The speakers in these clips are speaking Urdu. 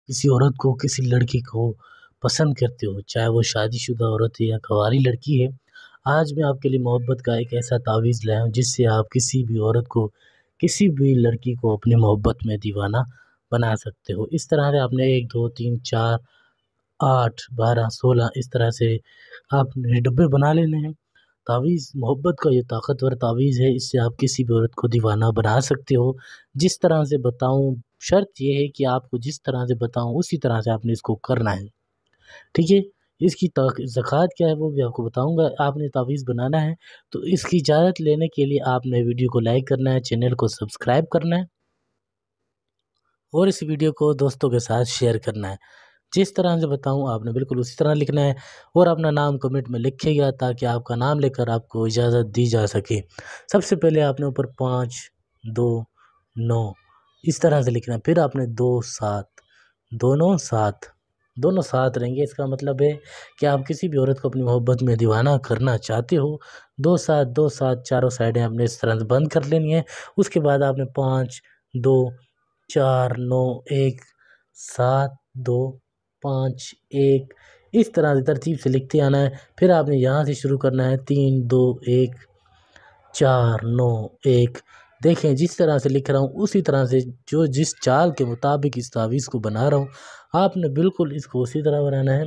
کسی عورت کو، کسی لڑکی کو پسند کرتے ہو، چاہے وہ شادی شدہ عورت ہے یا کنواری لڑکی ہے، آج میں آپ کے لیے محبت کا ایک ایسا تعویذ لایا ہوں جس سے آپ کسی بھی عورت کو، کسی بھی لڑکی کو اپنی محبت میں دیوانہ بنا سکتے ہو۔ اس طرح سے آپ نے 1 2 3 4 8 12 16 اس طرح سے آپ نے ڈبے بنا لینے ہیں۔ تعویذ محبت کا یہ طاقتور تعویذ ہے، اس سے آپ کسی بھی عورت کو دیوانہ بنا سکتے ہو۔ جس طرح سے بتاؤں، شرط یہ ہے کہ آپ کو جس طرح سے بتاؤں اسی طرح سے آپ نے اس کو کرنا ہے، ٹھیک ہے؟ اس کی زکوٰۃ کیا ہے وہ بھی آپ کو بتاؤں گا۔ آپ نے تعویذ بنانا ہے تو اس کی اجازت لینے کے لیے آپ نے ویڈیو کو لائک کرنا ہے، چینل کو سبسکرائب کرنا ہے اور اس ویڈیو کو دوستوں کے ساتھ شیئر کرنا ہے۔ جس طرح سے بتاؤں آپ نے بالکل اسی طرح لکھنا ہے اور اپنا نام کمنٹ میں لکھے گا تاکہ آپ کا نام لے کر آپ کو اجازت دی جا سکے۔ سب سے پہلے آپ نے اوپر 5 2 9 اس طرح سے لکھنا ہے، پھر آپ نے 2 7 دونوں ساتھ رہیں گے۔ اس کا مطلب ہے کہ آپ کسی بھی عورت کو اپنی محبت میں دیوانہ کرنا چاہتے ہو۔ 2 7 2 7 چاروں سائڈیں آپ نے اس طرح سے بند کر لینی ہے۔ اس کے بعد آپ نے 5 2 4 9 1 7 2 5 1 اس طرح سے ترتیب سے لکھتے آنا ہے۔ پھر آپ نے یہاں سے شروع کرنا ہے 3 2 1 4 9 1۔ دیکھیں جس طرح سے لکھ رہا ہوں اسی طرح سے جس چال کے مطابق اس تعویذ کو بنا رہا ہوں آپ نے بالکل اس کو اسی طرح بنانا ہے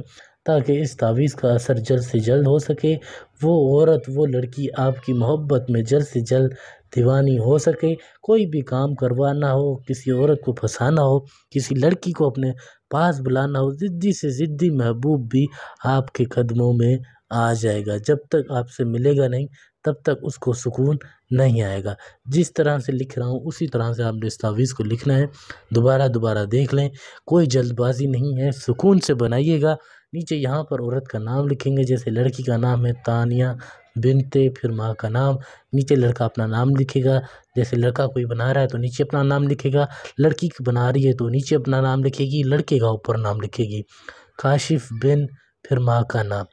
تاکہ اس تعویذ کا اثر جلد سے جلد ہو سکے، وہ عورت، وہ لڑکی آپ کی محبت میں جلد سے جلد دیوانی ہو سکے۔ کوئی بھی کام کروانا ہو، کسی عورت کو پھنسانا ہو، کسی لڑکی کو اپنے پاس بلانا ہو، ضدی سے ضدی محبوب بھی آپ کے قدموں میں آ جائے گا۔ جب تک آپ سے ملے گا نہیں تب تک اس کو سکون نہیں آئے گا۔ جس طرح سے لکھ رہا ہوں اسی طرح سے آپ نے اس تعویذ کو لکھنا ہے۔ دوبارہ دیکھ لیں، کوئی جلد بازی نہیں ہے، سکون سے بنائیے گا۔ نیچے یہاں پر عورت کا نام لکھیں گے، جیسے لڑکی کا نام ہے تانیہ بنت، پھر ماں کا نام، نیچے لڑکا اپنا نام لکھے گا۔ جیسے لڑکا کوئی بنا رہا ہے تو نیچے اپنا نام لکھے گا، لڑکی بنا رہی ہے تو نیچے اپنا نام لکھے گی، لڑکے کا اوپر نام لکھے گی، کاشف بن، پھر ماں کا نام۔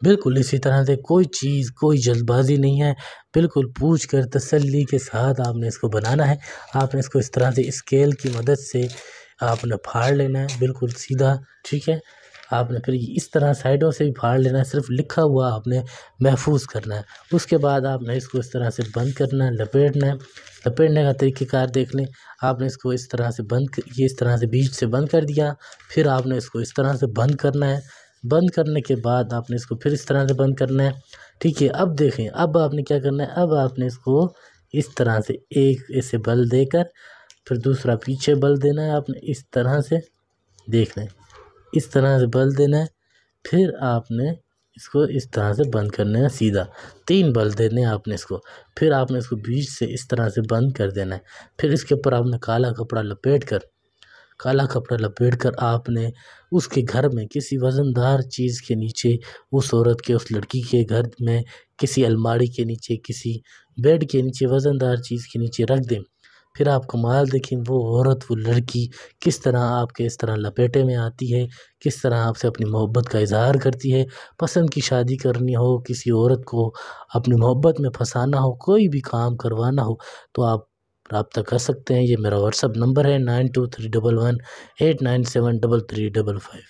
بالکل اسی طرح سے کوئی چیز، کوئی جلد بازی نہیں ہے، بالکل پوچھ کر تسلی کے ساتھ آپ نے اس کو بنانا ہے۔ آپ نے اس کو اس طرح سے اسکیل کی مدد سے آپ نے پھاڑ لینا ہے، بالکل سیدھا، ٹھیک ہے؟ آپ نے پھر اس طرح سائڈوں سے بھی پھاڑ لینا ہے، صرف لکھا ہوا آپ نے محفوظ کرنا ہے۔ اس کے بعد آپ نے اس کو اس طرح سے بند کرنا ہے، لپیٹنا ہے۔ لپیٹنے کا طریقہ کار دیکھ لیں، آپ نے اس کو اس طرح سے یہ اس طرح سے بیچ سے بند کر دیا، پھر آپ نے اس کو اس طرح سے بند کرنا ہے۔ بند کرنے کے بعد آپ نے اس کو پھر اس طرح سے بند کرنا ہے، ٹھیک ہے؟ اب دیکھیں، اب آپ نے کیا کرنا ہے، اب آپ نے اس کو اس طرح سے ایک ایسے بل دے کر پھر دوسرا پیچھے بل دینا ہے۔ آپ نے اس طرح سے دیکھ لیں، اس طرح سے بل دینا ہے، پھر آپ نے اس کو اس طرح سے بند کرنا ہے سیدھا، 3 بل دینے ہیں آپ نے اس کو، پھر آپ نے اس کو بیچ سے اس طرح سے بند کر دینا ہے۔ پھر اس کے اوپر آپ نے کالا کپڑا لپیٹ کر آپ نے اس کے گھر میں کسی وزن دار چیز کے نیچے، اس عورت کے، اس لڑکی کے گھر میں کسی الماری کے نیچے، کسی بیڈ کے نیچے، وزن دار چیز کے نیچے رکھ دیں۔ پھر آپ کمال دیکھیں، وہ عورت، وہ لڑکی کس طرح آپ کے اس طرح لپیٹے میں آتی ہے، کس طرح آپ سے اپنی محبت کا اظہار کرتی ہے۔ پسند کی شادی کرنی ہو، کسی عورت کو اپنی محبت میں پھنسانا ہو، کوئی بھی کام کروانا ہو تو آپ رابطہ کر سکتے ہیں۔ یہ میرا واٹس ایپ نمبر ہے 923118973355۔